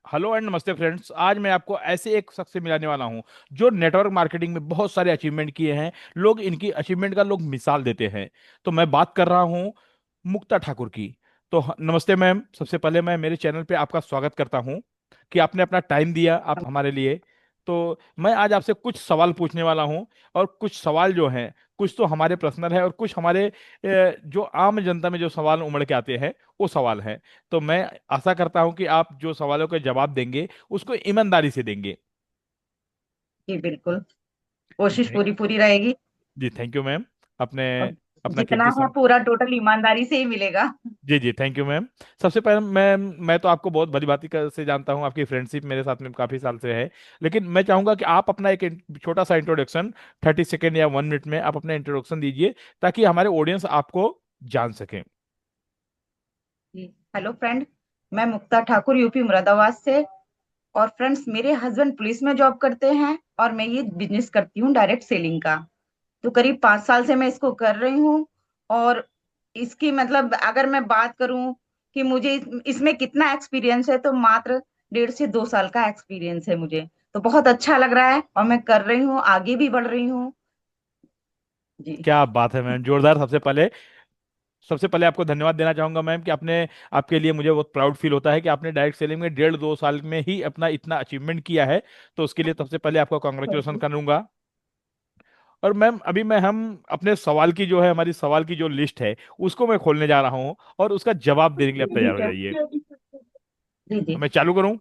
Hello and नमस्ते friends. आज मैं आपको ऐसे एक शख्स से मिलाने वाला हूं जो नेटवर्क मार्केटिंग में बहुत सारे अचीवमेंट किए हैं। लोग इनकी अचीवमेंट का लोग मिसाल देते हैं। तो मैं बात कर रहा हूं मुक्ता ठाकुर की। तो नमस्ते मैम, सबसे पहले मैं मेरे चैनल पे आपका स्वागत करता हूं कि आपने अपना टाइम दिया आप हमारे लिए। तो मैं आज आपसे कुछ सवाल पूछने वाला हूं, और कुछ सवाल जो हैं, कुछ तो हमारे पर्सनल है और कुछ हमारे जो आम जनता में जो सवाल उमड़ के आते हैं वो सवाल हैं। तो मैं आशा करता हूं कि आप जो सवालों के जवाब देंगे उसको ईमानदारी से देंगे। जी बिल्कुल। जी कोशिश थैंक पूरी पूरी रहेगी। जी थैंक यू मैम। अपने और अपना जितना कीमती है समय। पूरा टोटल ईमानदारी से ही मिलेगा। जी जी थैंक यू मैम। सबसे पहले मैं तो आपको बहुत भली भांति से जानता हूँ, आपकी फ्रेंडशिप मेरे साथ में काफी साल से है। लेकिन मैं चाहूंगा कि आप अपना एक छोटा सा इंट्रोडक्शन, 30 सेकेंड या 1 मिनट में आप अपना इंट्रोडक्शन दीजिए, ताकि हमारे ऑडियंस आपको जान सकें। जी। Hello friend. मैं मुक्ता ठाकुर यूपी मुरादाबाद से। और फ्रेंड्स, मेरे हस्बैंड पुलिस में जॉब करते हैं और मैं ये बिजनेस करती हूँ डायरेक्ट सेलिंग का। तो करीब 5 साल से मैं इसको कर रही हूँ। और इसकी मतलब अगर मैं बात करूँ कि मुझे इसमें कितना एक्सपीरियंस है, तो मात्र 1.5 से 2 साल का एक्सपीरियंस है मुझे। तो बहुत अच्छा लग रहा है और मैं कर रही हूँ, आगे भी बढ़ रही हूँ। जी। क्या बात है मैम, जोरदार। सबसे पहले आपको धन्यवाद देना चाहूंगा मैम कि आपने, आपके लिए मुझे बहुत प्राउड फील होता है कि आपने डायरेक्ट सेलिंग में 1.5 2 साल में ही अपना इतना अचीवमेंट किया है। तो उसके लिए सबसे पहले आपको थैंक कॉन्ग्रेचुलेशन यू। करूंगा। और मैम अभी हम अपने सवाल की जो है, हमारी सवाल की जो लिस्ट है उसको मैं खोलने जा रहा हूँ, और उसका जवाब देने के लिए आप तैयार ठीक हो है। जाइए। जी तो जी। मैं चालू करूँ।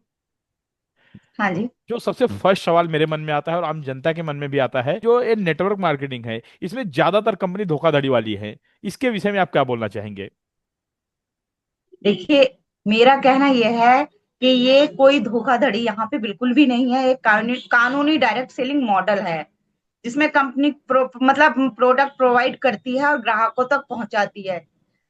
हाँ जी। जो सबसे फर्स्ट सवाल मेरे मन में आता है और आम जनता के मन में भी आता है, जो ये नेटवर्क मार्केटिंग है, इसमें ज्यादातर कंपनी धोखाधड़ी वाली है। इसके विषय में आप क्या बोलना चाहेंगे? देखिए, मेरा कहना यह है कि ये कोई धोखाधड़ी यहाँ पे बिल्कुल भी नहीं है। एक कानूनी डायरेक्ट सेलिंग मॉडल है, जिसमें कंपनी मतलब प्रोडक्ट प्रोवाइड करती है और ग्राहकों तक पहुंचाती है।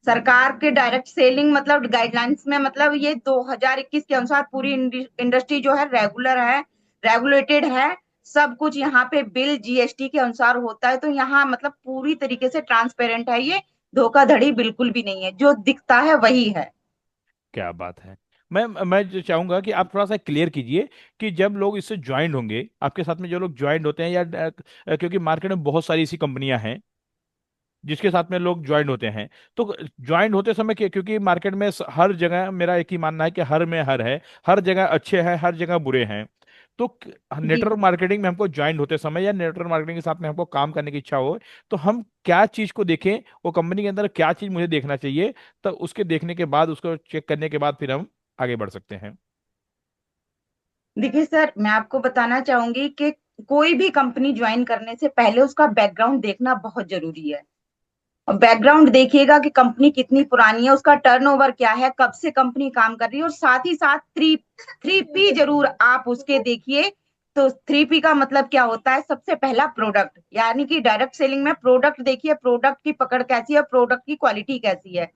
सरकार के डायरेक्ट सेलिंग मतलब गाइडलाइंस में, मतलब ये 2021 के अनुसार पूरी इंडस्ट्री जो है रेगुलर है, रेगुलेटेड है। सब कुछ यहाँ पे बिल जीएसटी के अनुसार होता है। तो यहाँ मतलब पूरी तरीके से ट्रांसपेरेंट है ये। धोखाधड़ी बिल्कुल भी नहीं है, जो दिखता है वही है। क्या बात है। मैं जो चाहूंगा कि आप थोड़ा सा क्लियर कीजिए कि जब लोग इससे ज्वाइंट होंगे, आपके साथ में जो लोग ज्वाइंट होते हैं, या क्योंकि मार्केट में बहुत सारी ऐसी कंपनियां हैं जिसके साथ में लोग ज्वाइंट होते हैं। तो ज्वाइंट होते समय क्योंकि मार्केट में हर जगह मेरा एक ही मानना है कि हर में हर है, हर जगह अच्छे हैं, हर जगह बुरे हैं। तो जी। नेटवर्क मार्केटिंग में हमको ज्वाइंट होते समय या नेटवर्क मार्केटिंग के साथ में हमको काम करने की इच्छा हो, तो हम क्या चीज को देखें, वो कंपनी के अंदर क्या चीज मुझे देखना चाहिए, तो उसके देखने के बाद, उसको चेक करने के बाद फिर हम आगे बढ़ सकते हैं। देखिए सर, मैं आपको बताना चाहूंगी कि कोई भी कंपनी ज्वाइन करने से पहले उसका बैकग्राउंड देखना बहुत जरूरी है। और बैकग्राउंड देखिएगा कि कंपनी कितनी पुरानी है, उसका टर्नओवर क्या है, कब से कंपनी काम कर रही है। और साथ ही साथ थ्री थ्री पी जरूर आप उसके देखिए। तो 3P का मतलब क्या होता है? सबसे पहला प्रोडक्ट, यानी कि डायरेक्ट सेलिंग में प्रोडक्ट देखिए, प्रोडक्ट की पकड़ कैसी है, प्रोडक्ट की क्वालिटी कैसी है।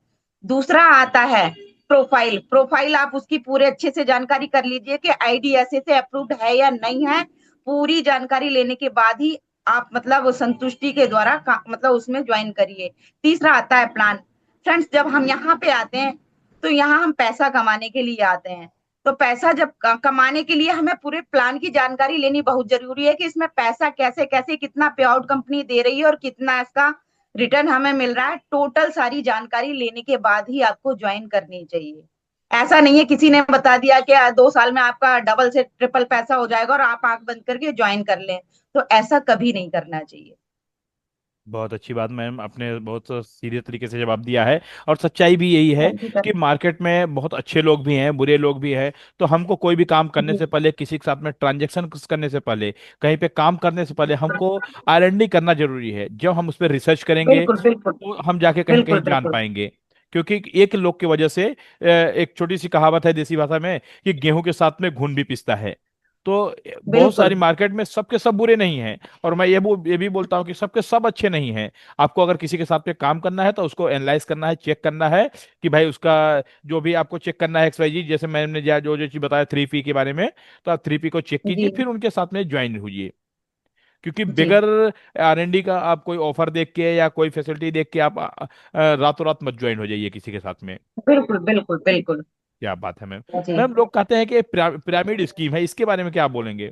दूसरा आता है प्रोफाइल। प्रोफाइल आप उसकी पूरे अच्छे से जानकारी कर लीजिए कि आईडीएसए से अप्रूव्ड है या नहीं है। पूरी जानकारी लेने के बाद ही आप मतलब संतुष्टि के द्वारा मतलब उसमें ज्वाइन करिए। तीसरा आता है प्लान। फ्रेंड्स, जब हम यहाँ पे आते हैं तो यहाँ हम पैसा कमाने के लिए आते हैं। तो पैसा जब कमाने के लिए हमें पूरे प्लान की जानकारी लेनी बहुत जरूरी है कि इसमें पैसा कैसे कैसे, कितना पे आउट कंपनी दे रही है और कितना इसका रिटर्न हमें मिल रहा है। टोटल सारी जानकारी लेने के बाद ही आपको ज्वाइन करनी चाहिए। ऐसा नहीं है किसी ने बता दिया कि 2 साल में आपका डबल से ट्रिपल पैसा हो जाएगा और आप आंख बंद करके ज्वाइन कर लें। तो ऐसा कभी नहीं करना चाहिए। बहुत अच्छी बात मैम, आपने बहुत सीरियस तरीके से जवाब दिया है। और सच्चाई भी यही है थैंक यू सर। कि मार्केट में बहुत अच्छे लोग भी हैं, बुरे लोग भी हैं। तो हमको कोई भी काम करने जी। से पहले, किसी के साथ में ट्रांजेक्शन करने से पहले, कहीं पे काम करने से पहले हमको R&D करना जरूरी है। जब हम उस पर रिसर्च करेंगे बिल्कुल बिल्कुल। तो हम जाके कहीं बिल्कुल कहीं जान बिल्कुल। पाएंगे। क्योंकि एक लोग की वजह से, एक छोटी सी कहावत है देसी भाषा में कि गेहूं के साथ में घुन भी पिसता है। तो बहुत बिल्कुल। सारी मार्केट में सबके सब बुरे नहीं हैं, और मैं ये भी बोलता हूँ कि सबके सब अच्छे नहीं हैं। आपको अगर किसी के साथ में काम करना है तो उसको एनालाइज करना है, चेक करना है कि भाई उसका जो भी आपको चेक करना है, XYZ, जैसे मैंने जो जो चीज बताया 3P के बारे में, तो आप 3P को चेक कीजिए, जी फिर उनके साथ में ज्वाइन होइए। क्योंकि जी। बिगर R&D का आप कोई ऑफर देख के या कोई फैसिलिटी देख के आप रातों रात मत ज्वाइन हो जाइए किसी के साथ में। बिल्कुल बिल्कुल बिल्कुल। क्या बात है मैम। जी। मैम लोग कहते हैं कि पिरामिड स्कीम है, इसके बारे में क्या आप बोलेंगे?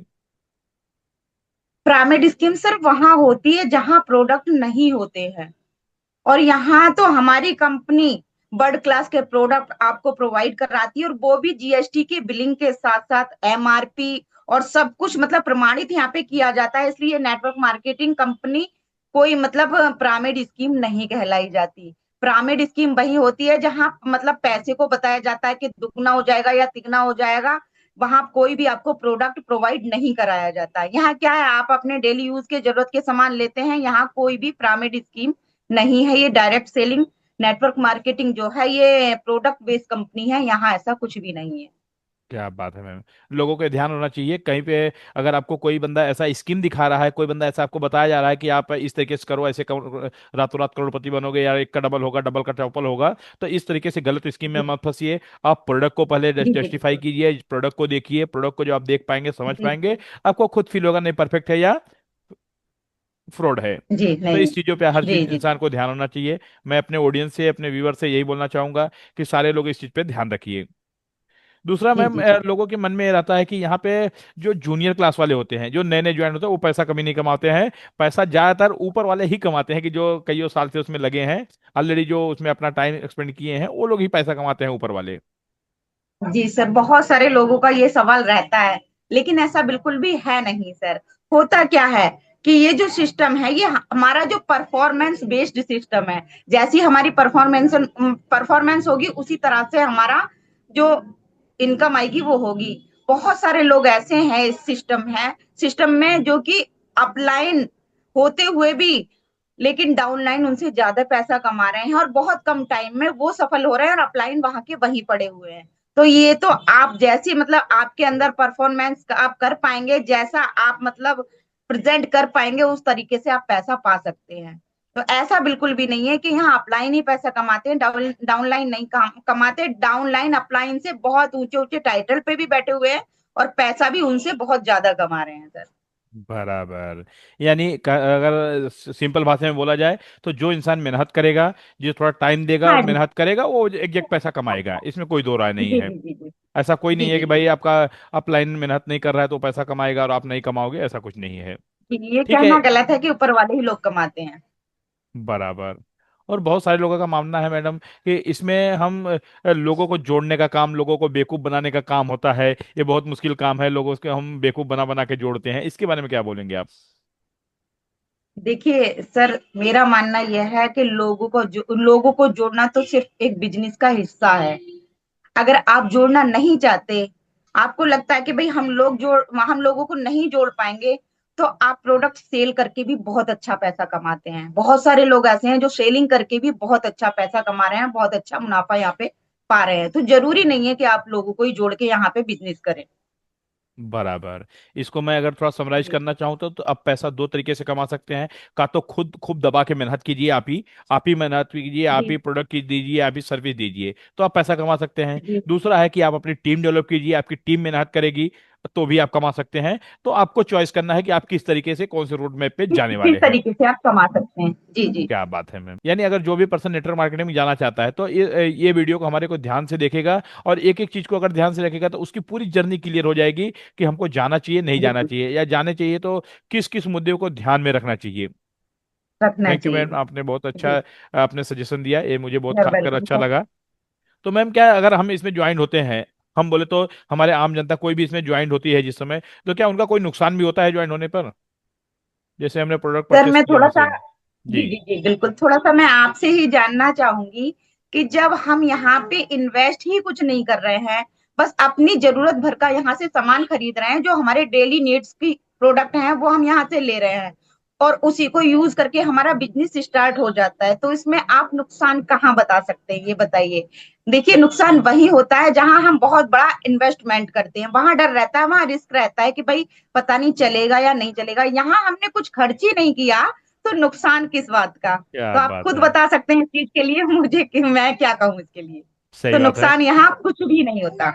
पिरामिड स्कीम सर वहां होती है जहां प्रोडक्ट नहीं होते हैं, और यहाँ तो हमारी कंपनी बर्ड क्लास के प्रोडक्ट आपको प्रोवाइड कराती है, और वो भी जीएसटी की बिलिंग के साथ साथ एमआरपी और सब कुछ मतलब प्रमाणित यहाँ पे किया जाता है। इसलिए नेटवर्क मार्केटिंग कंपनी कोई मतलब पिरामिड स्कीम नहीं कहलाई जाती। पिरामिड स्कीम वही होती है जहां मतलब पैसे को बताया जाता है कि दुगना हो जाएगा या तिगना हो जाएगा, वहां कोई भी आपको प्रोडक्ट प्रोवाइड नहीं कराया जाता। यहाँ क्या है, आप अपने डेली यूज के जरूरत के सामान लेते हैं, यहाँ कोई भी पिरामिड स्कीम नहीं है। ये डायरेक्ट सेलिंग नेटवर्क मार्केटिंग जो है ये प्रोडक्ट बेस्ड कंपनी है, यहाँ ऐसा कुछ भी नहीं है। क्या बात है मैम। लोगों को ध्यान होना चाहिए कहीं पे, अगर आपको कोई बंदा ऐसा स्कीम दिखा रहा है, कोई बंदा ऐसा आपको बताया जा रहा है कि आप इस तरीके से करो, ऐसे रातों रात करोड़पति बनोगे, या एक का डबल होगा, डबल का ट्रिपल होगा, तो इस तरीके से गलत स्कीम में जी मत फंसिए। आप प्रोडक्ट को पहले जी जी जस्टिफाई बिल्कुल। कीजिए, प्रोडक्ट को देखिए, प्रोडक्ट को जो आप देख पाएंगे, समझ जी पाएंगे, आपको खुद फील होगा नहीं परफेक्ट है या फ्रॉड है। जी तो नहीं। इस चीजों पे हर जी चीज जी इंसान को ध्यान होना चाहिए। मैं अपने ऑडियंस से, अपने व्यूअर से यही बोलना चाहूंगा कि सारे लोग इस चीज पे ध्यान रखिए। दूसरा जी मैम, जी जी लोगों के मन में ये रहता है कि यहाँ पे जो जूनियर क्लास वाले होते हैं, जो नए नए ज्वाइन होते हैं, वो पैसा कभी नहीं कमाते हैं। पैसा ज्यादातर ऊपर वाले ही कमाते हैं, कि जो कईयों साल से उसमें लगे हैं, ऑलरेडी जो उसमें अपना टाइम एक्सपेंड किए हैं, वो लोग ही पैसा कमाते हैं, ऊपर वाले। जी सर, बहुत सारे लोगों का ये सवाल रहता है, लेकिन ऐसा बिल्कुल भी है नहीं सर। होता क्या है कि ये जो सिस्टम है ये हमारा जो परफॉर्मेंस बेस्ड सिस्टम है। जैसी हमारी परफॉर्मेंस परफॉर्मेंस होगी उसी तरह से हमारा जो इनकम आएगी वो होगी। बहुत सारे लोग ऐसे हैं इस सिस्टम में जो कि अपलाइन होते हुए भी लेकिन डाउनलाइन उनसे ज्यादा पैसा कमा रहे हैं, और बहुत कम टाइम में वो सफल हो रहे हैं, और अपलाइन वहां के वहीं पड़े हुए हैं। तो ये तो आप जैसी मतलब आपके अंदर परफॉर्मेंस आप कर पाएंगे, जैसा आप मतलब प्रेजेंट कर पाएंगे, उस तरीके से आप पैसा पा सकते हैं। तो ऐसा बिल्कुल भी नहीं है कि यहाँ अपलाइन ही पैसा कमाते हैं, डाउनलाइन नहीं कमाते। डाउनलाइन अपलाइन से बहुत ऊंचे ऊंचे टाइटल पे भी बैठे हुए हैं, और पैसा भी उनसे बहुत ज्यादा कमा रहे हैं सर। बराबर। यानी अगर सिंपल भाषा में बोला जाए, तो जो इंसान मेहनत करेगा, जो थोड़ा टाइम देगा और हाँ जी। मेहनत करेगा, वो एग्जैक्ट पैसा कमाएगा, इसमें कोई दो राय नहीं जी है। जी जी जी ऐसा कोई नहीं जी है जी कि जी भाई आपका अपलाइन मेहनत नहीं कर रहा है तो पैसा कमाएगा और आप नहीं कमाओगे, ऐसा कुछ नहीं है। जी। ये ठीक है। कहना गलत है कि ऊपर वाले ही लोग कमाते हैं। बराबर। और बहुत सारे लोगों का मानना है मैडम कि इसमें हम लोगों को जोड़ने का काम, लोगों को बेवकूफ बनाने का काम होता है, ये बहुत मुश्किल काम है, लोगों को हम बेवकूफ बना बना के जोड़ते हैं, इसके बारे में क्या बोलेंगे आप? देखिए सर, मेरा मानना यह है कि लोगों को जोड़ना तो सिर्फ एक बिजनेस का हिस्सा है। अगर आप जोड़ना नहीं चाहते, आपको लगता है कि भाई हम लोगों को नहीं जोड़ पाएंगे, तो आप प्रोडक्ट सेल करके भी बहुत अच्छा पैसा कमाते हैं। बहुत सारे लोग ऐसे हैं जो सेलिंग करके भी बहुत अच्छा पैसा कमा रहे हैं, बहुत अच्छा मुनाफा यहाँ पे पा रहे हैं। तो जरूरी नहीं है कि आप लोगों को ही जोड़ के यहाँ पे बिजनेस करें। बराबर। इसको मैं अगर थोड़ा समराइज जी करना चाहूँ तो आप पैसा दो तरीके से कमा सकते हैं। का तो खुद खूब दबा के मेहनत कीजिए, आप ही मेहनत कीजिए, आप जी ही प्रोडक्ट की दीजिए, आप ही सर्विस दीजिए, तो आप पैसा कमा सकते हैं। जी। दूसरा है कि आप अपनी टीम डेवलप कीजिए, आपकी टीम मेहनत करेगी, तो भी आप कमा सकते हैं। तो आपको चॉइस करना है कि आप किस तरीके से, कौन से रोड मैप पे किस जाने किस वाले हैं। तरीके से आप कमा सकते हैं। जी जी क्या बात है मैम। यानी अगर जो भी पर्सन नेटवर्क मार्केटिंग में जाना चाहता है, तो ये वीडियो को हमारे को ध्यान से देखेगा, और एक एक चीज को अगर ध्यान से रखेगा, तो उसकी पूरी जर्नी क्लियर हो जाएगी कि हमको जाना चाहिए, नहीं जी जाना जी। चाहिए, या जाने चाहिए तो किस किस मुद्दे को ध्यान में रखना चाहिए। रखना थैंक यू मैम, चाहिए। आपने बहुत अच्छा जी। आपने सजेशन दिया, ये मुझे बहुत खासकर वेलकम अच्छा सर। लगा। तो मैम क्या, अगर हम इसमें ज्वाइन होते हैं, हम बोले तो हमारे आम जनता कोई भी इसमें ज्वाइन होती है जिस समय, तो क्या उनका कोई नुकसान भी होता है ज्वाइन होने पर, जैसे हमने प्रोडक्ट सर परचेस मैं किया थोड़ा सा, हमसे? जी जी। जी जी बिल्कुल, थोड़ा सा मैं आपसे ही जानना चाहूंगी कि जब हम यहाँ पे इन्वेस्ट ही कुछ नहीं कर रहे हैं, बस अपनी जरूरत भर का यहाँ से सामान खरीद रहे हैं, जो हमारे डेली नीड्स की प्रोडक्ट हैं वो हम यहाँ से ले रहे हैं, और उसी को यूज करके हमारा बिजनेस स्टार्ट हो जाता है, तो इसमें आप नुकसान कहाँ बता सकते हैं, ये बताइए। देखिए, नुकसान वही होता है जहां हम बहुत बड़ा इन्वेस्टमेंट करते हैं, वहां डर रहता है, वहां रिस्क रहता है कि भाई पता नहीं चलेगा या नहीं चलेगा। यहाँ हमने कुछ खर्च ही नहीं किया, तो नुकसान किस बात का। क्या तो आप बात खुद है। बता सकते हैं इस चीज के लिए मुझे कि मैं क्या कहूँ इसके लिए। सही तो बात है। नुकसान यहाँ कुछ भी नहीं होता।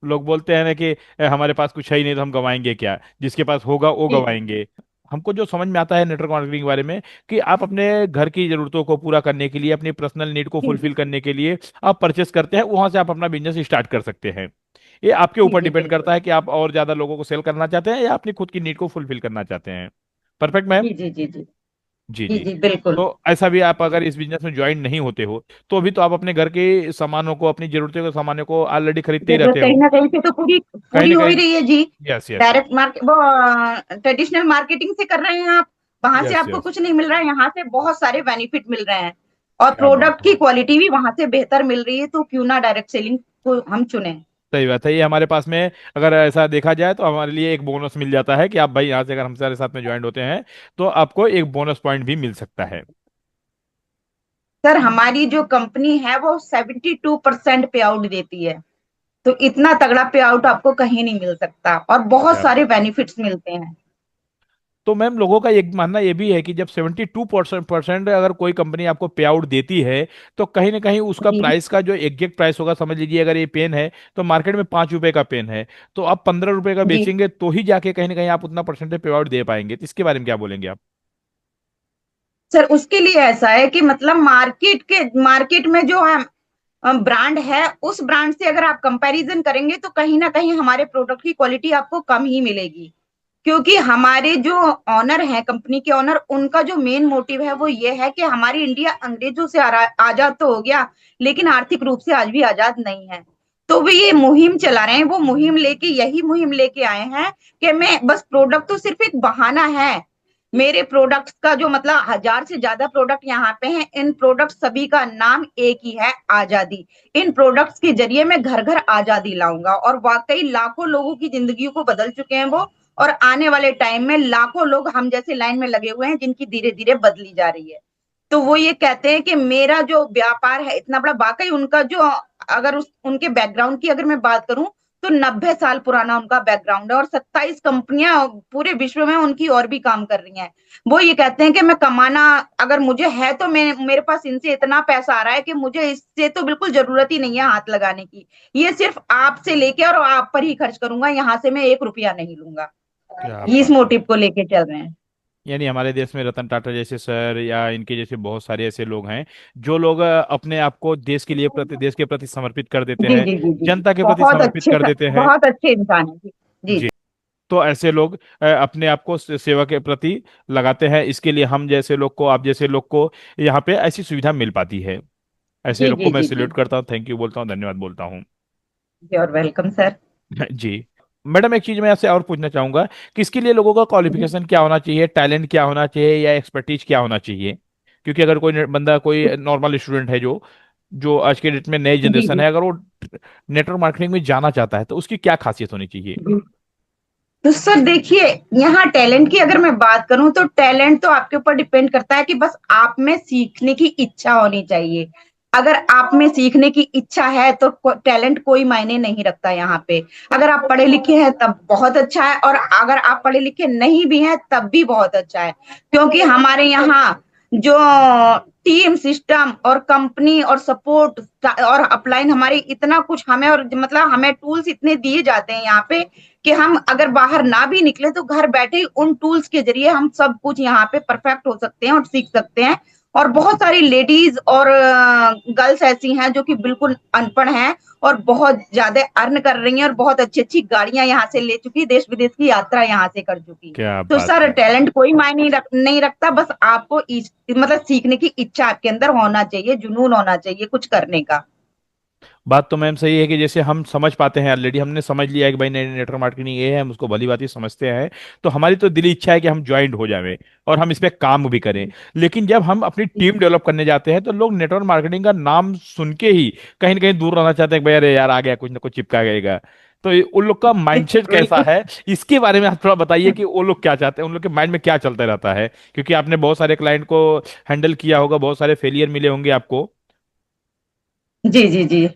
लोग बोलते हैं ना कि हमारे पास कुछ है ही नहीं तो हम गवाएंगे क्या, जिसके पास होगा वो जी जी गवाएंगे। हमको जो समझ में आता है नेटवर्क मार्केटिंग के बारे में, कि आप अपने घर की जरूरतों को पूरा करने के लिए, अपनी पर्सनल नीड को जी फुलफिल करने के लिए आप परचेस करते हैं, वहां से आप अपना बिजनेस स्टार्ट कर सकते हैं। ये आपके जी ऊपर जी डिपेंड करता बिल्कुल। है कि आप और ज्यादा लोगों को सेल करना चाहते हैं या अपनी खुद की नीड को फुलफिल करना चाहते हैं। Perfect ma'am. जी जी जी जी जी जी जी। जी बिल्कुल। तो ऐसा भी, आप अगर इस बिजनेस में ज्वाइन नहीं होते हो तो भी तो आप अपने घर के सामानों को, अपनी जरूरतों के सामानों को ऑलरेडी खरीदते ही जरूरत रहते कहीं हो। ना कहीं से तो पूरी कहीं पूरी ना हो ही कहीं। रही है जी। Yes yes yes. Direct market वो ट्रेडिशनल मार्केटिंग से कर रहे हैं आप, वहां से यस आपको यस। कुछ नहीं मिल रहा है, यहाँ से बहुत सारे बेनिफिट मिल रहे हैं। और क्या बात प्रोडक्ट की है। क्वालिटी भी वहां से बेहतर मिल रही है, तो क्यों ना डायरेक्ट सेलिंग को हम चुने। सही बात है, ये हमारे पास में अगर ऐसा देखा जाए तो हमारे लिए एक बोनस मिल जाता है कि आप भाई यहाँ से अगर हमारे साथ में ज्वाइन होते हैं तो आपको एक बोनस पॉइंट भी मिल सकता है। सर हमारी जो कंपनी है वो 72% पे आउट देती है, तो इतना तगड़ा पे आउट आपको कहीं नहीं मिल सकता, और बहुत क्या सारे बात है। बेनिफिट्स मिलते हैं। तो मैम लोगों का एक मानना ये भी है कि जब 72% अगर कोई कंपनी आपको पे आउट देती है तो कहीं ना कहीं उसका जी प्राइस का जो एग्जैक्ट प्राइस होगा, समझ लीजिए अगर ये पेन है तो मार्केट में 5 रुपए का पेन है, तो आप 15 रुपए का जी बेचेंगे तो ही जाके कहीं ना कहीं आप उतना परसेंटेज पे आउट दे पाएंगे। तो इसके बारे में क्या बोलेंगे आप? सर, उसके लिए ऐसा है कि मतलब मार्केट में जो ब्रांड है, उस ब्रांड से अगर आप कंपैरिजन करेंगे तो कहीं ना कहीं हमारे प्रोडक्ट की क्वालिटी आपको कम ही मिलेगी। क्योंकि हमारे जो ऑनर हैं, कंपनी के ऑनर, उनका जो मेन मोटिव है वो ये है कि हमारी इंडिया अंग्रेजों से आजाद तो हो गया, लेकिन आर्थिक रूप से आज भी आजाद नहीं है। तो वे ये मुहिम चला रहे हैं, वो मुहिम लेके यही मुहिम लेके आए हैं कि मैं बस, प्रोडक्ट तो सिर्फ एक बहाना है। मेरे प्रोडक्ट्स का जो मतलब 1000 से ज्यादा प्रोडक्ट यहाँ पे हैं, इन प्रोडक्ट सभी का नाम एक ही है, आजादी। इन प्रोडक्ट्स के जरिए मैं घर घर आजादी लाऊंगा, और वाकई लाखों लोगों की जिंदगी को बदल चुके हैं वो। और आने वाले टाइम में लाखों लोग हम जैसे लाइन में लगे हुए हैं, जिनकी धीरे धीरे बदली जा रही है। तो वो ये कहते हैं कि मेरा जो व्यापार है इतना बड़ा, वाकई उनका जो, अगर उनके बैकग्राउंड की अगर मैं बात करूं, तो 90 साल पुराना उनका बैकग्राउंड है, और 27 कंपनियां पूरे विश्व में उनकी और भी काम कर रही हैं। वो ये कहते हैं कि मैं कमाना अगर मुझे है, तो मैं, मेरे पास इनसे इतना पैसा आ रहा है कि मुझे इससे तो बिल्कुल जरूरत ही नहीं है हाथ लगाने की। ये सिर्फ आपसे लेके और आप पर ही खर्च करूंगा, यहाँ से मैं 1 रुपया नहीं लूंगा। क्या इस बात है। मोटिव को लेके चल रहे हैं। यानी हमारे देश में रतन टाटा जैसे सर या इनके जैसे बहुत सारे ऐसे लोग हैं जो लोग अपने आप को देश के प्रति समर्पित कर देते जी हैं, जी जी जी जी, जनता के प्रति बहुत समर्पित अच्छे कर देते हैं। बहुत अच्छे इंसान है जी। जी जी। तो ऐसे लोग अपने आप को सेवा के प्रति लगाते हैं, इसके लिए हम जैसे लोग को, आप जैसे लोग को यहाँ पे ऐसी सुविधा मिल पाती है। ऐसे जी लोग को जी मैं जी जी। सैल्यूट करता हूँ, थैंक यू बोलता हूँ, धन्यवाद बोलता हूँ। You're welcome sir. जी। मैडम एक चीज मैं आपसे और पूछना चाहूंगा कि इसके लिए लोगों का क्वालिफिकेशन क्या होना चाहिए, टैलेंट क्या होना चाहिए या एक्सपर्टीज क्या होना चाहिए? क्योंकि अगर कोई बंदा, कोई नॉर्मल स्टूडेंट है जो जो आज के डेट में नई जी जनरेशन जी है, अगर वो नेटवर्क मार्केटिंग में जाना चाहता है तो उसकी क्या खासियत होनी चाहिए? जी। तो सर देखिए, यहाँ टैलेंट की अगर मैं बात करूं, तो टैलेंट तो आपके ऊपर डिपेंड करता है कि बस आप में सीखने की इच्छा होनी चाहिए। अगर आप में सीखने की इच्छा है तो टैलेंट कोई मायने नहीं रखता यहाँ पे। अगर आप पढ़े लिखे हैं तब बहुत अच्छा है, और अगर आप पढ़े लिखे नहीं भी हैं तब भी बहुत अच्छा है। क्योंकि हमारे यहाँ जो टीम सिस्टम और कंपनी और सपोर्ट और अपलाइन, हमारे इतना कुछ हमें, और मतलब हमें टूल्स इतने दिए जाते हैं यहाँ पे, कि हम अगर बाहर ना भी निकले तो घर बैठे ही उन टूल्स के जरिए हम सब कुछ यहाँ पे परफेक्ट हो सकते हैं और सीख सकते हैं। और बहुत सारी लेडीज और गर्ल्स ऐसी हैं जो कि बिल्कुल अनपढ़ हैं, और बहुत ज्यादा अर्न कर रही हैं, और बहुत अच्छी अच्छी गाड़ियां यहाँ से ले चुकी, देश विदेश की यात्रा यहाँ से कर चुकी। क्या तो बात सर है। टैलेंट कोई मायने नहीं रखता, बस आपको मतलब सीखने की इच्छा आपके अंदर होना चाहिए, जुनून होना चाहिए कुछ करने का। बात तो मैम सही है कि जैसे हम समझ पाते हैं, ऑलरेडी हमने समझ लिया है कि भाई नेटवर्क मार्केटिंग ये है, हम उसको भली भांति समझते हैं, तो हमारी तो दिली इच्छा है कि हम ज्वाइंट हो जाएं और हम इस पे काम भी करें। लेकिन जब हम अपनी टीम डेवलप करने जाते हैं तो लोग नेटवर्क मार्केटिंग का नाम सुन के ही कहीं ना कहीं दूर रहना चाहते हैं कि भाई अरे यार आ गया, कुछ ना कुछ चिपका गएगा। तो उन लोग का माइंडसेट कैसा बिल्कुल। है, इसके बारे में आप थोड़ा बताइए कि वो लोग क्या चाहते हैं, उन लोग के माइंड में क्या चलता रहता है, क्योंकि आपने बहुत सारे क्लाइंट को हैंडल किया होगा, बहुत सारे फेलियर मिले होंगे आपको। जी जी जी।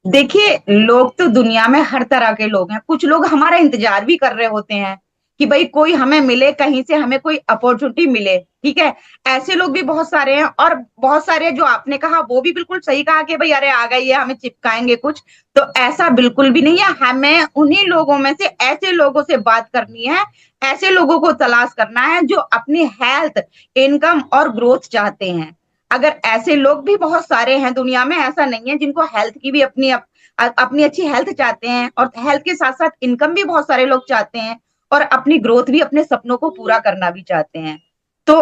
देखिए, लोग तो दुनिया में हर तरह के लोग हैं। कुछ लोग हमारा इंतजार भी कर रहे होते हैं कि भाई कोई हमें मिले, कहीं से हमें कोई अपॉर्चुनिटी मिले, ठीक है। ऐसे लोग भी बहुत सारे हैं, और बहुत सारे जो आपने कहा वो भी बिल्कुल सही कहा कि भाई अरे आ गई है, हमें चिपकाएंगे कुछ। तो ऐसा बिल्कुल भी नहीं है, हमें उन्हीं लोगों में से, ऐसे लोगों से बात करनी है, ऐसे लोगों को तलाश करना है जो अपनी हेल्थ, इनकम और ग्रोथ चाहते हैं। अगर ऐसे लोग भी बहुत सारे हैं दुनिया में, ऐसा नहीं है, जिनको हेल्थ की भी अपनी अच्छी हेल्थ चाहते हैं, और हेल्थ के साथ साथ इनकम भी बहुत सारे लोग चाहते हैं, और अपनी ग्रोथ भी, अपने सपनों को पूरा करना भी चाहते हैं। तो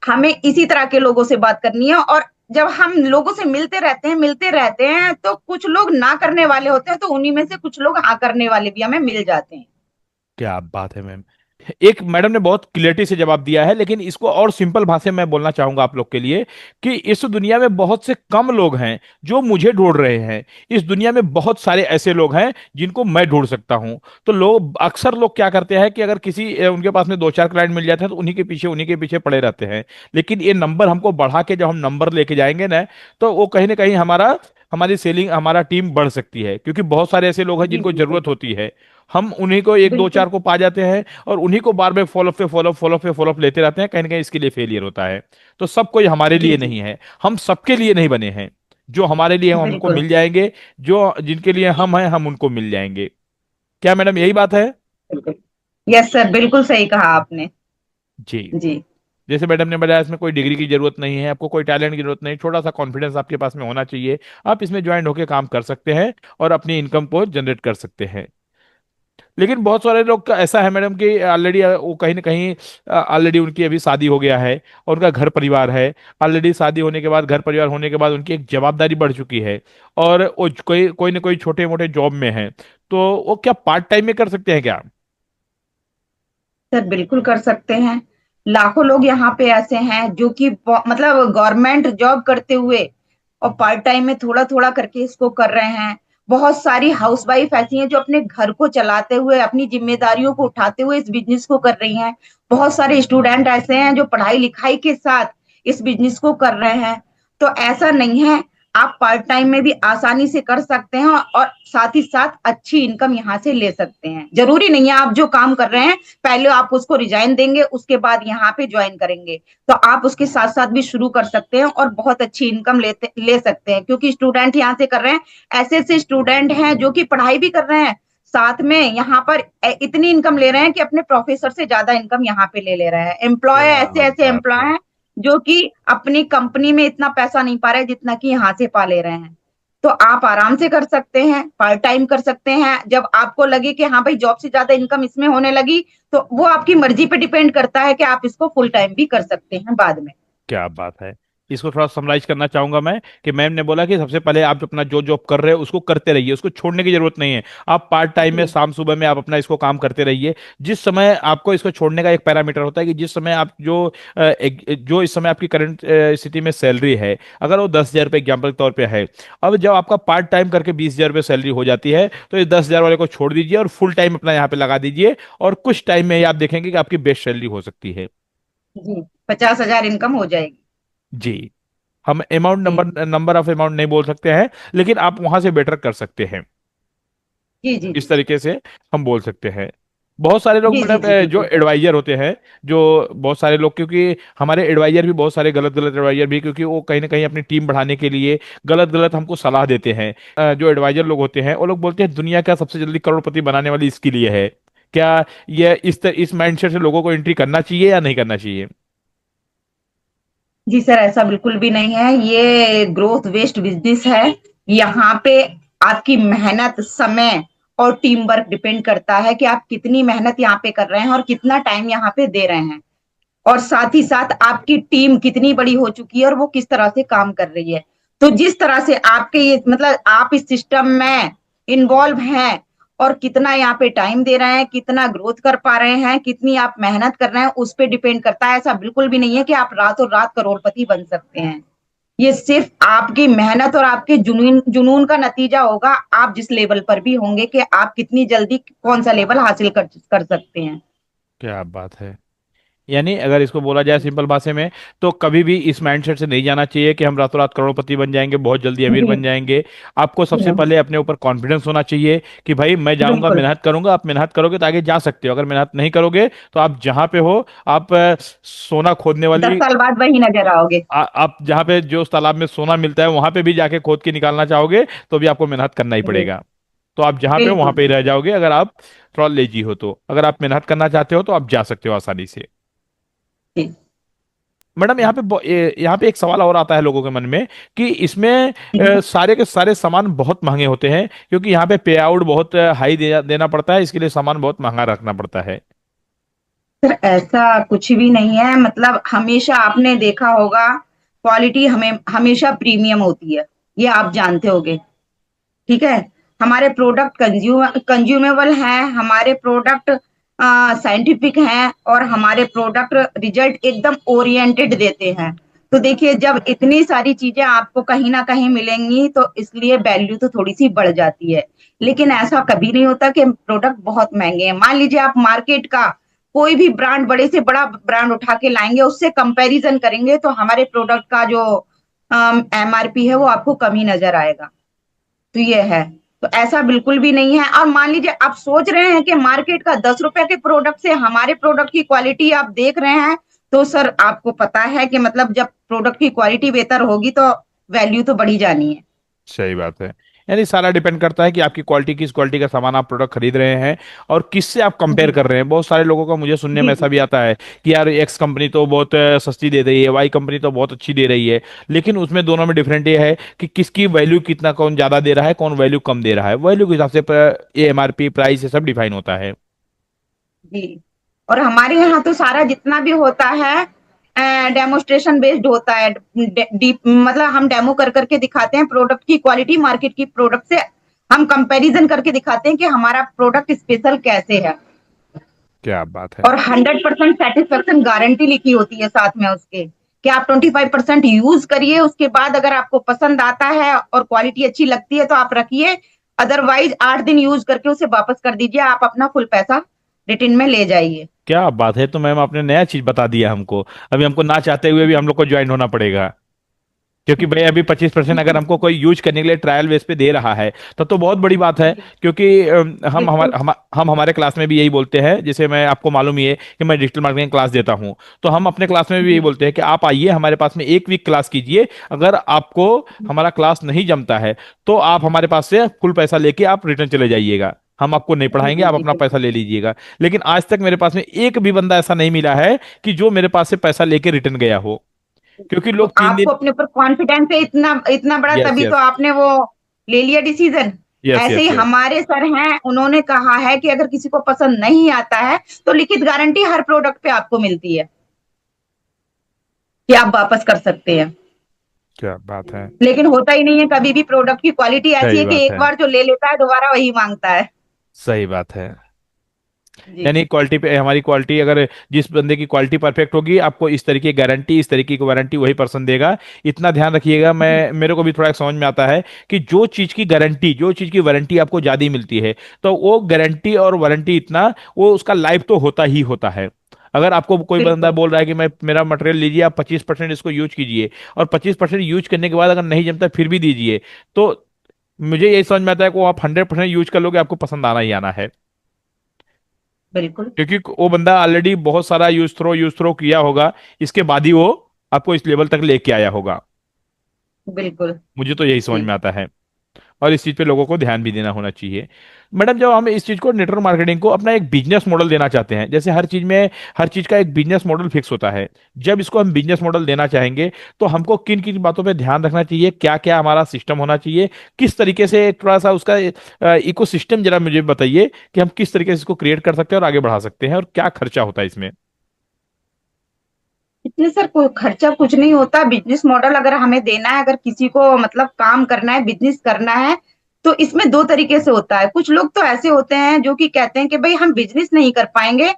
हमें इसी तरह के लोगों से बात करनी है। और जब हम लोगों से मिलते रहते हैं तो कुछ लोग ना करने वाले होते हैं, तो उन्हीं में से कुछ लोग हाँ करने वाले भी हमें मिल जाते हैं। क्या बात है मैम। एक मैडम ने बहुत क्लियरिटी से जवाब दिया है, लेकिन इसको और सिंपल भाषा में मैं बोलना चाहूंगा आप लोग के लिए कि इस दुनिया में बहुत से कम लोग हैं जो मुझे ढूंढ रहे हैं। इस दुनिया में बहुत सारे ऐसे लोग हैं जिनको मैं ढूंढ सकता हूं। तो लोग अक्सर लोग क्या करते हैं कि अगर किसी उनके पास में दो चार क्लाइंट मिल जाते हैं तो उन्हीं के पीछे पड़े रहते हैं। लेकिन ये नंबर हमको बढ़ा के जब हम नंबर लेके जाएंगे ना, तो वो कहीं ना कहीं हमारी सेलिंग, हमारा टीम बढ़ सकती है, क्योंकि बहुत सारे ऐसे लोग हैं जी जिनको जी जरूरत बिल्कुल। होती है। हम उन्हीं को एक दो बिल्कुल चार को पा जाते हैं और उन्हीं को बार बार फॉलोअप लेते रहते हैं, कहीं ना कहीं इसके लिए फेलियर होता है। तो सब कोई हमारे जी लिए जी नहीं है, हम सबके लिए नहीं बने हैं। जो हमारे लिए हम हमको बिल्कुल मिल जाएंगे, जो जिनके लिए हम हैं हम उनको मिल जाएंगे। क्या मैडम यही बात है? बिल्कुल। यस सर, बिल्कुल सही कहा आपने। जी। जी जैसे मैडम ने बताया, इसमें कोई डिग्री की जरूरत नहीं है, आपको कोई टैलेंट की जरूरत नहीं, छोटा सा कॉन्फिडेंस आपके पास में होना चाहिए। आप इसमें ज्वाइन होकर काम कर सकते हैं और अपनी इनकम को जनरेट कर सकते हैं। लेकिन बहुत सारे लोग का ऐसा है मैडम कि ऑलरेडी वो कहीं ना कहीं ऑलरेडी उनकी अभी शादी हो गया है और उनका घर परिवार है। ऑलरेडी शादी होने के बाद, घर परिवार होने के बाद उनकी एक जवाबदारी बढ़ चुकी है, और वो कोई कोई ना कोई छोटे मोटे जॉब में है। तो वो क्या पार्ट टाइम में कर सकते हैं क्या? सर, बिल्कुल कर सकते हैं। लाखों लोग यहाँ पे ऐसे हैं जो कि मतलब गवर्नमेंट जॉब करते हुए और पार्ट टाइम में थोड़ा थोड़ा करके इसको कर रहे हैं। बहुत सारी हाउसवाइफ ऐसी हैं जो अपने घर को चलाते हुए, अपनी जिम्मेदारियों को उठाते हुए इस बिजनेस को कर रही हैं। बहुत सारे स्टूडेंट ऐसे हैं जो पढ़ाई लिखाई के साथ इस बिजनेस को कर रहे हैं। तो ऐसा नहीं है, आप पार्ट टाइम में भी आसानी से कर सकते हैं, और साथ ही साथ अच्छी इनकम यहाँ से ले सकते हैं। जरूरी नहीं है आप जो काम कर रहे हैं पहले आप उसको रिजाइन देंगे, उसके बाद यहाँ पे ज्वाइन करेंगे। तो आप उसके साथ साथ भी शुरू कर सकते हैं और बहुत अच्छी इनकम ले सकते हैं, क्योंकि स्टूडेंट यहाँ से कर रहे हैं। ऐसे ऐसे स्टूडेंट हैं जो कि पढ़ाई भी कर रहे हैं, साथ में यहाँ पर इतनी इनकम ले रहे हैं कि अपने प्रोफेसर से ज्यादा इनकम यहाँ पे ले ले रहे हैं। एम्प्लॉय क्या ऐसे ऐसे बात एम्प्लॉय है। हैं जो कि अपनी कंपनी में इतना पैसा नहीं पा रहे जितना कि यहाँ से पा ले रहे हैं। तो आप आराम से कर सकते हैं, पार्ट टाइम कर सकते हैं। जब आपको लगे कि हाँ भाई जॉब से ज्यादा इनकम इसमें होने लगी, तो वो आपकी मर्जी पे डिपेंड करता है कि आप इसको फुल टाइम भी कर सकते हैं बाद में। क्या बात है। इसको थोड़ा समराइज करना चाहूंगा मैं कि मैम ने बोला कि सबसे पहले आप अपना जो जॉब कर रहे हो उसको करते रहिए, उसको छोड़ने की जरूरत नहीं है। आप पार्ट टाइम में जी शाम सुबह में आप अपना इसको काम करते रहिए। जिस समय आपको इसको छोड़ने का एक पैरामीटर होता है कि जिस समय आप जो इस समय आपकी करंट स्थिति में सैलरी है, अगर वो 10,000 रुपये एग्जाम्पल के तौर पे है, अब जब आपका पार्ट टाइम करके 20,000 रुपये सैलरी हो जाती है, तो इस 10,000 वाले को छोड़ दीजिए और फुल टाइम अपना यहाँ पे लगा दीजिए, और कुछ टाइम में ही आप देखेंगे कि आपकी बेस्ट सैलरी हो सकती है। जी, 50,000 इनकम हो जाएगी। जी। हम अमाउंट, जी नंबर ऑफ अमाउंट नहीं बोल सकते हैं, लेकिन आप वहां से बेटर कर सकते हैं। जी जी इस जी तरीके से हम बोल सकते हैं। बहुत सारे लोग जी जी मतलब जी जो बिल्कुल सर। एडवाइजर होते हैं, जो बहुत सारे लोग, क्योंकि हमारे एडवाइजर भी बहुत सारे गलत गलत एडवाइजर भी, क्योंकि वो कहीं ना कहीं अपनी टीम बढ़ाने के लिए गलत गलत हमको सलाह देते हैं। जो एडवाइजर लोग होते हैं वो लोग बोलते हैं दुनिया का सबसे जल्दी करोड़पति बनाने वाली इसके लिए है। क्या ये इस माइंडसेट से लोगों को एंट्री करना चाहिए या नहीं करना चाहिए? जी सर, ऐसा बिल्कुल भी नहीं है। ये ग्रोथ बेस्ड बिजनेस है। यहाँ पे आपकी मेहनत, समय और टीम वर्क डिपेंड करता है कि आप कितनी मेहनत यहाँ पे कर रहे हैं और कितना टाइम यहाँ पे दे रहे हैं, और साथ ही साथ आपकी टीम कितनी बड़ी हो चुकी है और वो किस तरह से काम कर रही है। तो जिस तरह से आपके ये मतलब आप इस सिस्टम में इन्वॉल्व हैं और कितना यहाँ पे टाइम दे रहे हैं, कितना ग्रोथ कर पा रहे हैं, कितनी आप मेहनत कर रहे हैं, उस पे डिपेंड करता है। ऐसा बिल्कुल भी नहीं है कि आप रातों रात करोड़पति बन सकते हैं। ये सिर्फ आपकी मेहनत और आपके जुनून जुनून का नतीजा होगा, आप जिस लेवल पर भी होंगे कि आप कितनी जल्दी कौन सा लेवल हासिल कर सकते हैं। क्या बात है। यानी अगर इसको बोला जाए सिंपल भाषा में, तो कभी भी इस माइंडसेट से नहीं जाना चाहिए कि हम रातों रात करोड़पति बन जाएंगे, बहुत जल्दी अमीर जी बन जाएंगे। आपको सबसे जी पहले अपने ऊपर कॉन्फिडेंस होना चाहिए कि भाई मैं जाऊंगा, बिल्कुल। मेहनत करूंगा। आप मेहनत करोगे तो आगे जा सकते हो, अगर मेहनत नहीं करोगे तो आप जहां पे हो, आप सोना खोदने 10 वाली, साल बाद वही नजर आओगे। आप जहां पे जो उस तालाब में सोना मिलता है वहां पे भी जाके खोद के निकालना चाहोगे तो भी आपको मेहनत करना ही जी पड़ेगा। तो आप जहाँ पे हो वहां बिल्कुल। पे ही रह जाओगे, अगर आप थोड़ा लेजी हो तो। अगर आप मेहनत करना चाहते हो तो आप जा सकते हो आसानी से। जी। मैडम यहाँ पे यहाँ पे एक सवाल और आता है लोगों के मन में कि इसमें सारे के सारे सामान बहुत महंगे होते हैं, क्योंकि यहाँ पे पे आउट बहुत हाई देना पड़ता है, इसके लिए सामान बहुत महंगा रखना पड़ता है। सर ऐसा कुछ भी नहीं है, मतलब हमेशा आपने देखा होगा क्वालिटी हमें हमेशा प्रीमियम होती है, ये आप जानते होगे। ठीक है। हमारे प्रोडक्ट कंज्यूमेबल हैं, हमारे प्रोडक्ट साइंटिफिक हैं, और हमारे प्रोडक्ट रिजल्ट एकदम ओरिएंटेड देते हैं। तो देखिए, जब इतनी सारी चीजें आपको कहीं ना कहीं मिलेंगी तो इसलिए वैल्यू तो थोड़ी सी बढ़ जाती है। लेकिन ऐसा कभी नहीं होता कि प्रोडक्ट बहुत महंगे हैं। मान लीजिए आप मार्केट का कोई भी ब्रांड, बड़े से बड़ा ब्रांड उठा के लाएंगे, उससे कंपैरिजन करेंगे तो हमारे प्रोडक्ट का जो एमआरपी है वो आपको कम ही नजर आएगा। तो ये है। तो ऐसा बिल्कुल भी नहीं है। और मान लीजिए आप सोच रहे हैं कि मार्केट का 10 रुपए के प्रोडक्ट से हमारे प्रोडक्ट की क्वालिटी आप देख रहे हैं, तो सर आपको पता है कि मतलब जब प्रोडक्ट की क्वालिटी बेहतर होगी तो वैल्यू तो बढ़ी जानी है। सही बात है। यानी सारा डिपेंड करता है कि आपकी क्वालिटी, किस क्वालिटी का सामान आप प्रोडक्ट खरीद रहे हैं और किससे आप कंपेयर जी कर रहे हैं। बहुत सारे लोगों का मुझे सुनने जी में ऐसा जी। भी आता है कि यार एक्स कंपनी तो बहुत सस्ती दे रही है, वाई कंपनी तो बहुत अच्छी दे रही है। लेकिन उसमें दोनों में डिफरेंट ये है कि किसकी वैल्यू कितना, कौन ज्यादा दे रहा है, कौन वैल्यू कम दे रहा है। वैल्यू के हिसाब से ये एमआरपी प्राइस ये सब डिफाइन होता है। जी। और हमारे यहाँ तो सारा जितना भी होता है डेमोस्ट्रेशन बेस्ड होता है। मतलब हम डेमो कर करके दिखाते हैं प्रोडक्ट की क्वालिटी मार्केट की प्रोडक्ट से। हम कंपैरिजन करके दिखाते हैं कि हमारा प्रोडक्ट स्पेशल कैसे है। क्या बात है। और 100% सेटिस्फेक्शन गारंटी लिखी होती है साथ में उसके, कि आप 25% यूज करिए, उसके बाद अगर आपको पसंद आता है और क्वालिटी अच्छी लगती है तो आप रखिए। अदरवाइज 8 दिन यूज करके उसे वापस कर दीजिए, आप अपना फुल पैसा रिटर्न में ले जाइए। क्या बात है, तो मैम आपने नया चीज बता दिया हमको। अभी हमको ना चाहते हुए भी हम लोग को ज्वाइन होना पड़ेगा, क्योंकि भाई अभी 25% अगर हमको कोई यूज करने के लिए ट्रायल बेस पे दे रहा है तब तो बहुत बड़ी बात है। क्योंकि बिल्कुल। हम हमारे क्लास में भी यही बोलते हैं, जैसे मैं आपको मालूम ही है कि मैं डिजिटल मार्केटिंग क्लास देता हूँ। तो हम अपने क्लास में भी यही जी बोलते हैं कि आप आइए हमारे पास में 1 वीक क्लास कीजिए। अगर आपको हमारा क्लास नहीं जमता है तो आप हमारे पास से फुल पैसा लेके आप रिटर्न चले जाइएगा। हम आपको नहीं जी पढ़ाएंगे, जी आप जी अपना पैसा बिल्कुल। ले लीजिएगा। लेकिन आज तक मेरे पास में एक भी बंदा ऐसा नहीं मिला है कि जो मेरे पास से पैसा लेके रिटर्न गया हो। क्योंकि तो लोग तीन आपको दिन अपने ऊपर कॉन्फिडेंस है इतना इतना बड़ा, यस तभी तो यस आपने वो ले लिया डिसीजन। यस ऐसे ही यस यस। हमारे सर हैं, उन्होंने कहा है कि अगर किसी को पसंद नहीं आता है तो लिखित गारंटी हर प्रोडक्ट पे आपको मिलती है कि आप वापस कर सकते हैं। क्या बात है। लेकिन होता ही नहीं है, कभी भी प्रोडक्ट की क्वालिटी ऐसी सही है कि बात एक है। बार जो ले लेता है दोबारा वही मांगता है। सही बात है। जी यानी क्वालिटी पे हमारी क्वालिटी, अगर जिस बंदे की क्वालिटी परफेक्ट होगी, आपको इस तरीके की गारंटी, इस तरीके की वारंटी वही पर्सन देगा। इतना ध्यान रखिएगा। जी मैं मेरे को भी थोड़ा समझ में आता है कि जो चीज़ की गारंटी, जो चीज़ की वारंटी आपको ज़्यादा मिलती है, तो वो गारंटी और वारंटी इतना, वो उसका लाइफ तो होता ही होता है। अगर आपको कोई बंदा बिल्कुल। बोल रहा है कि मैं मेरा मटेरियल लीजिए, आप 25% इसको यूज कीजिए, और 25% यूज करने के बाद अगर नहीं जमता फिर भी दीजिए, तो मुझे यही समझ में आता है कि वो आप 100% यूज कर लोगे, आपको पसंद आना ही आना है। बिल्कुल। क्योंकि वो बंदा ऑलरेडी बहुत सारा यूज थ्रो किया होगा, इसके बाद ही वो आपको इस लेवल तक लेके आया होगा। बिल्कुल। मुझे तो यही समझ जी। में आता है। और इस चीज़ पे लोगों को ध्यान भी देना होना चाहिए। मैडम, जब हम इस चीज़ को, नेटवर्क मार्केटिंग को अपना एक बिजनेस मॉडल देना चाहते हैं, जैसे हर चीज़ में हर चीज़ का एक बिजनेस मॉडल फिक्स होता है। जब इसको हम बिजनेस मॉडल देना चाहेंगे तो हमको किन किन बातों पे ध्यान रखना चाहिए, क्या क्या हमारा सिस्टम होना चाहिए, किस तरीके से थोड़ा सा उसका इकोसिस्टम जरा मुझे बताइए कि हम किस तरीके से इसको क्रिएट कर सकते हैं और आगे बढ़ा सकते हैं, और क्या खर्चा होता है इसमें। इसमें सर कोई खर्चा कुछ नहीं होता। बिजनेस मॉडल अगर हमें देना है, अगर किसी को मतलब काम करना है, बिजनेस करना है, तो इसमें दो तरीके से होता है। कुछ लोग तो ऐसे होते हैं जो कि कहते हैं कि भाई हम बिजनेस नहीं कर पाएंगे,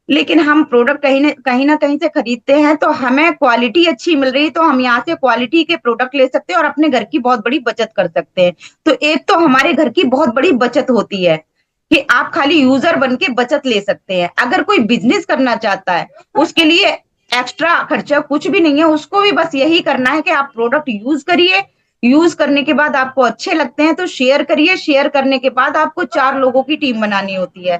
लेकिन हम प्रोडक्ट कहीं ना कहीं से खरीदते हैं तो हमें क्वालिटी अच्छी मिल रही, तो हम यहाँ से क्वालिटी के प्रोडक्ट ले सकते हैं और अपने घर की बहुत बड़ी बचत कर सकते हैं। तो एक तो हमारे घर की बहुत बड़ी बचत होती है कि आप खाली यूजर बन के बचत ले सकते हैं। अगर कोई बिजनेस करना चाहता है, उसके लिए एक्स्ट्रा खर्चा कुछ भी नहीं है, उसको भी बस यही करना है कि आप प्रोडक्ट यूज करिए, यूज करने के बाद आपको अच्छे लगते हैं तो शेयर करिए, शेयर करने के बाद आपको 4 लोगों की टीम बनानी होती है।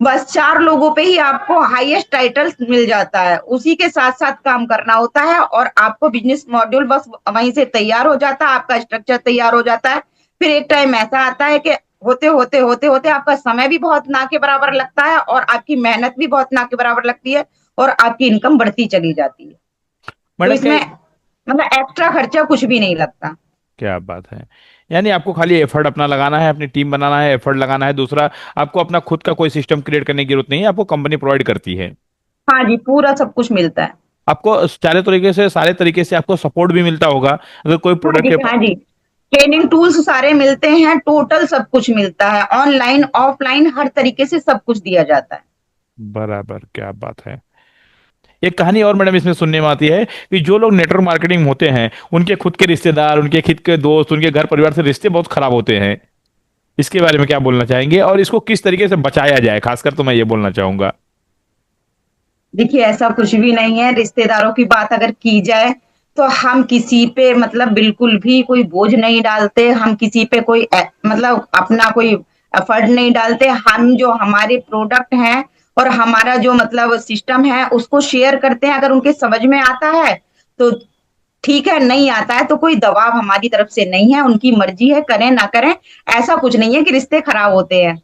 बस 4 लोगों पे ही आपको हाईएस्ट टाइटल मिल जाता है, उसी के साथ साथ काम करना होता है और आपको बिजनेस मॉड्यूल बस वहीं से तैयार हो जाता है, आपका स्ट्रक्चर तैयार हो जाता है। फिर एक टाइम ऐसा आता है कि होते होते होते होते आपका समय भी बहुत ना के बराबर लगता है, और आपकी मेहनत भी बहुत ना के बराबर लगती है, और आपकी इनकम बढ़ती चली जाती है। तो मैडम क्या, इसमें मतलब एक्स्ट्रा खर्चा कुछ भी नहीं लगता। क्या बात है। यानी आपको खाली एफर्ट अपना लगाना है, अपनी टीम बनाना है, एफर्ट लगाना है। दूसरा, आपको अपना खुद का कोई सिस्टम क्रिएट करने की जरूरत नहीं है, आपको कंपनी प्रोवाइड करती है। हाँ जी, पूरा सब कुछ मिलता है। आपको सारे तरीके से आपको सपोर्ट भी मिलता होगा अगर कोई हाँ प्रोडक्ट जी, के हाँ जी, ट्रेनिंग टूल्स सारे मिलते हैं, टोटल सब कुछ मिलता है, ऑनलाइन ऑफलाइन हर तरीके से सब कुछ दिया जाता है। बराबर, क्या बात है। एक कहानी और मैडम इसमें सुनने में आती है कि जो लोग नेटवर्क मार्केटिंग में होते हैं उनके खुद के रिश्तेदार, उनके खुद के दोस्त, उनके घर परिवार से रिश्ते बहुत खराब होते हैं। इसके बारे में क्या बोलना चाहेंगे, और इसको किस तरीके से बचाया जाए, खासकर तो मैं ये बोलना चाहूंगा। देखिए, ऐसा कुछ भी नहीं है। रिश्तेदारों की बात अगर की जाए तो हम किसी पे मतलब बिल्कुल भी कोई बोझ नहीं डालते, हम किसी पे कोई मतलब अपना कोई एफर्ट नहीं डालते। हम जो हमारे प्रोडक्ट हैं और हमारा जो मतलब सिस्टम है उसको शेयर करते हैं। अगर उनके समझ में आता है तो ठीक है, नहीं आता है तो कोई दबाव हमारी तरफ से नहीं है, उनकी मर्जी है, करें ना करें। ऐसा कुछ नहीं है कि रिश्ते खराब होते हैं।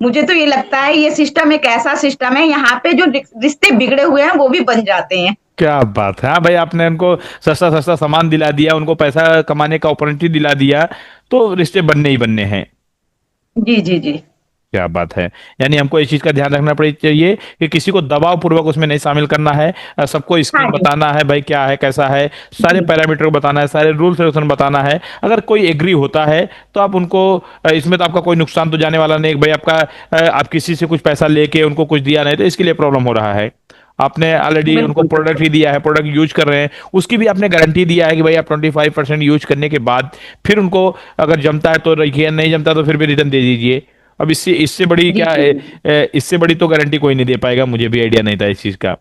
मुझे तो ये लगता है ये सिस्टम एक ऐसा सिस्टम है, यहाँ पे जो रिश्ते बिगड़े हुए हैं वो भी बन जाते हैं। क्या बात है। हाँ भाई, आपने उनको सस्ता सस्ता सामान दिला दिया, उनको पैसा कमाने का अपॉर्चुनिटी दिला दिया, तो रिश्ते बनने ही बनने हैं। जी जी जी। क्या बात है। यानी हमको इस चीज का ध्यान रखना पड़े चाहिए कि किसी को दबाव पूर्वक उसमें नहीं शामिल करना है। सबको हाँ स्कीम जी। बताना है, भाई क्या है कैसा है, सारे जी पैरामीटर को बताना है, सारे रूल्स रेगुलेशन बताना है। अगर कोई एग्री होता है तो आप उनको इसमें तो आपका कोई नुकसान तो जाने वाला नहीं, भाई आपका आप किसी से कुछ पैसा लेके उनको कुछ दिया नहीं तो इसके लिए प्रॉब्लम हो रहा है। आपने ऑलरेडी उनको बिल्कुल प्रोडक्ट बिल्कुल। ही दिया है, प्रोडक्ट यूज कर रहे हैं, उसकी भी आपने गारंटी दिया है कि भाई आप 25% यूज करने के बाद फिर उनको अगर जमता है तो रखिए, नहीं जमता तो फिर भी रिटर्न दे दीजिए। अब इससे इससे बड़ी जी क्या जी जी। इससे बड़ी तो गारंटी कोई नहीं दे पाएगा, मुझे भी आइडिया नहीं था इस चीज का।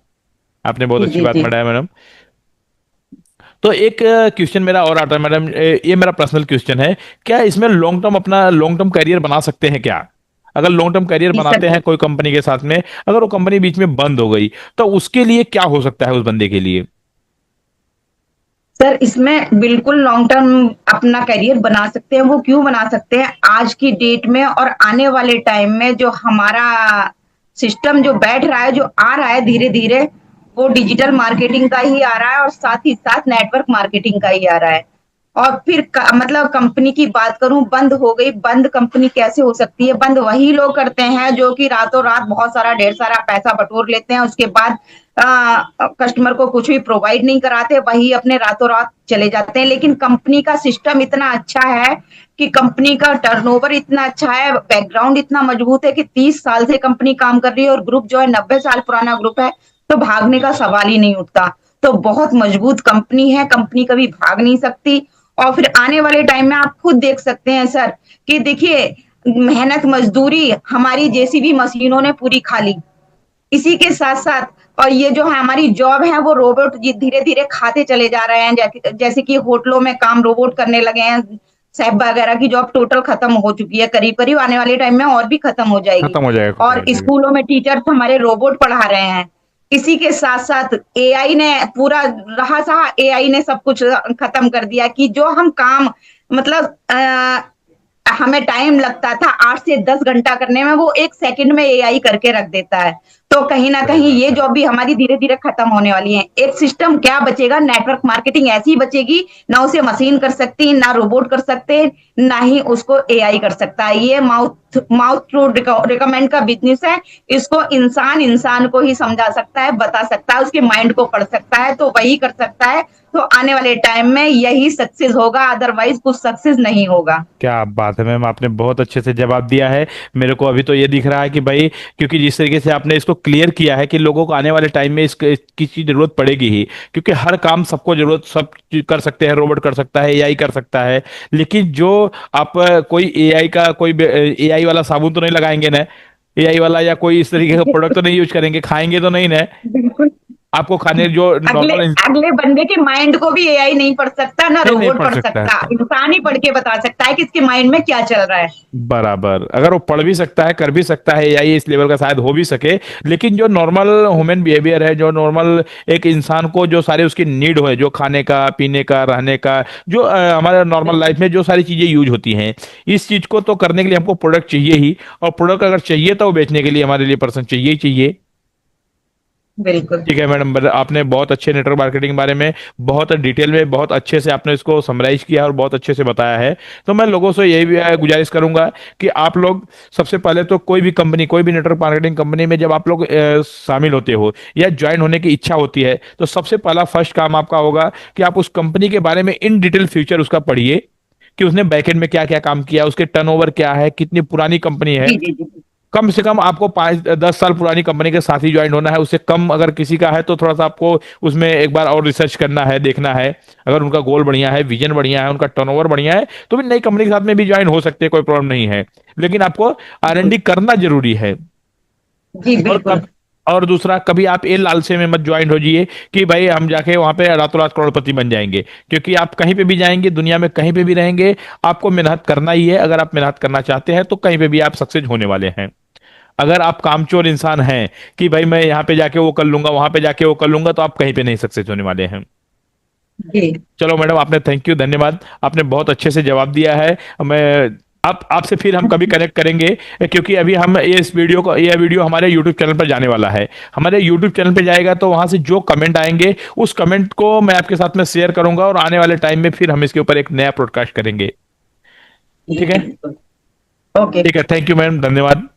आपने बहुत जी अच्छी जी बात जी। बताया मैडम। तो एक क्वेश्चन मेरा और आता है मैडम, ये मेरा पर्सनल क्वेश्चन है। क्या इसमें लॉन्ग टर्म करियर बना सकते हैं क्या? अगर लॉन्ग टर्म करियर जी बनाते सर। हैं कोई कंपनी के साथ में, अगर वो कंपनी बीच में बंद हो गई, तो उसके लिए क्या हो सकता है उस बंदे के लिए? सर, इसमें बिल्कुल लॉन्ग टर्म अपना करियर बना सकते हैं। वो क्यों बना सकते हैं? आज की डेट में और आने वाले टाइम में जो हमारा सिस्टम जो बैठ रहा है, जो आ रहा है धीरे धीरे, वो डिजिटल मार्केटिंग का ही आ रहा है, और साथ ही साथ नेटवर्क मार्केटिंग का ही आ रहा है। और फिर मतलब कंपनी की बात करूं, बंद हो गई, बंद कंपनी कैसे हो सकती है? बंद वही लोग करते हैं जो कि रातों रात बहुत सारा ढेर सारा पैसा बटोर लेते हैं, उसके बाद कस्टमर को कुछ भी प्रोवाइड नहीं कराते, वही अपने रातों रात चले जाते हैं। लेकिन कंपनी का सिस्टम इतना अच्छा है कि कंपनी का टर्नओवर इतना अच्छा है, बैकग्राउंड इतना मजबूत है कि 30 साल से कंपनी काम कर रही है, और ग्रुप जो है 90 साल पुराना ग्रुप है, तो भागने का सवाल ही नहीं उठता। तो बहुत मजबूत कंपनी है, कंपनी कभी भाग नहीं सकती। और फिर आने वाले टाइम में आप खुद देख सकते हैं सर, कि देखिए, मेहनत मजदूरी हमारी जेसीबी मशीनों ने पूरी खा ली। इसी के साथ साथ, और ये जो है हमारी जॉब है वो रोबोट धीरे धीरे खाते चले जा रहे हैं। जैसे कि होटलों में काम रोबोट करने लगे हैं, साहब वगैरह की जॉब टोटल खत्म हो चुकी है, करीब करीब आने वाले टाइम में और भी खत्म हो जाएगी। खत्म हो जाएगा, खत्म और हो जाएगा। स्कूलों में टीचर्स हमारे रोबोट पढ़ा रहे हैं। इसी के साथ साथ एआई ने पूरा रहा सहा, एआई ने सब कुछ खत्म कर दिया, कि जो हम काम मतलब हमें टाइम लगता था 8 से 10 घंटा करने में, वो 1 सेकंड में एआई करके रख देता है। तो कहीं ना सही कहीं बात ये है। जॉब भी हमारी धीरे धीरे खत्म होने वाली है। एक सिस्टम क्या बचेगा? नेटवर्क मार्केटिंग ऐसी बचेगी, ना उसे मशीन कर सकती, ना रोबोट कर सकते, ना ही उसको एआई कर सकता है। ये माउथ माउथ टू रिकमेंड का बिजनेस है। इसको इंसान इंसान को ही समझा सकता है, बता सकता है, उसके माइंड को पढ़ सकता है, तो वही कर सकता है। तो आने वाले टाइम में यही सक्सेस होगा, अदरवाइज कुछ सक्सेस नहीं होगा। क्या बात है मैम, आपने बहुत अच्छे से जवाब दिया है। मेरे को अभी तो ये दिख रहा है कि भाई, क्योंकि जिस तरीके से आपने इसको क्लियर किया है कि लोगों को आने वाले टाइम में इसकी चीज जरूरत पड़ेगी ही, क्योंकि हर काम सबको जरूरत, सब चीज कर सकते हैं, रोबोट कर सकता है, एआई कर सकता है। लेकिन जो आप कोई एआई का कोई एआई वाला साबुन तो नहीं लगाएंगे ना, एआई वाला या कोई इस तरीके का प्रोडक्ट तो नहीं यूज करेंगे, खाएंगे तो नहीं ना। बिल्कुल आपको खाने जो अगले नॉर्मल अगले बंदे के माइंड को भी एआई नहीं पढ़ सकता, ना नहीं नहीं रोबोट पढ़ पढ़ सकता सकता, है। इंसान ही पढ़ के बता सकता है कि इसके माइंड में क्या चल रहा है। बराबर, अगर वो पढ़ भी सकता है, कर भी सकता है, या ये इस लेवल का शायद हो भी सके, लेकिन जो नॉर्मल ह्यूमन बिहेवियर है, जो नॉर्मल एक इंसान को जो सारे उसकी नीड हो, जो खाने का, पीने का, रहने का, जो हमारे नॉर्मल लाइफ बिल्कुल। में जो सारी चीजें यूज होती हैं, इस चीज को तो करने के लिए हमको प्रोडक्ट चाहिए ही। और प्रोडक्ट अगर चाहिए तो वो बेचने के लिए हमारे लिए पर्सन चाहिए ही चाहिए। बिल्कुल। ठीक है मैडम, आपने बहुत अच्छे नेटवर्क मार्केटिंग के बारे में बहुत डिटेल में, बहुत अच्छे से आपने इसको समराइज किया और बहुत अच्छे से बताया है। तो मैं लोगों से यही भी गुजारिश करूंगा कि आप लोग सबसे पहले तो कोई भी कंपनी, कोई भी नेटवर्क मार्केटिंग कंपनी में जब आप लोग शामिल होते हो या ज्वाइन होने की इच्छा होती है, तो सबसे पहला फर्स्ट काम आपका होगा कि आप उस कंपनी के बारे में इन डिटेल फ्यूचर उसका पढ़िए, कि उसने बैकएंड में क्या क्या काम किया, उसके टर्नओवर क्या है, कितनी पुरानी कंपनी है। जी जी जी। कम से कम आपको 5-10 साल पुरानी कंपनी के साथ ही ज्वाइन होना है। उससे कम अगर किसी का है तो थोड़ा सा आपको उसमें एक बार और रिसर्च करना है, देखना है। अगर उनका गोल बढ़िया है, विजन बढ़िया है, उनका टर्नओवर बढ़िया है, तो भी नई कंपनी के साथ में भी ज्वाइन हो सकते हैं, कोई प्रॉब्लम नहीं है। लेकिन आपको बिल्कुल। R&D करना जरूरी है। जी और बिल्कुल। कब और दूसरा, कभी आप ये लालचे में मत ज्वाइन हो जाइए कि भाई हम जाके वहां पे रातों रात करोड़पति बन जाएंगे, क्योंकि आप कहीं पे भी जाएंगे, दुनिया में कहीं पे भी रहेंगे, आपको मेहनत करना ही है। अगर आप मेहनत करना चाहते हैं तो कहीं पे भी आप सक्सेस होने वाले हैं। अगर आप कामचोर इंसान हैं कि भाई मैं यहाँ पे जाके वो कर लूंगा, वहां पे जाके वो कर लूंगा, तो आप कहीं पे नहीं सक्सेस होने वाले हैं। जी। चलो मैडम, आपने थैंक यू, धन्यवाद, आपने बहुत अच्छे से जवाब दिया है। मैं आप आपसे फिर हम कभी कनेक्ट करेंगे, क्योंकि अभी हम इस वीडियो को, ये वीडियो हमारे यूट्यूब चैनल पर जाने वाला है। हमारे यूट्यूब चैनल पे जाएगा तो वहां से जो कमेंट आएंगे उस कमेंट को मैं आपके साथ में शेयर करूंगा, और आने वाले टाइम में फिर हम इसके ऊपर एक नया प्रोडकास्ट करेंगे। जी ठीक है। बिल्कुल। ओके। ठीक है, थैंक यू मैम, धन्यवाद।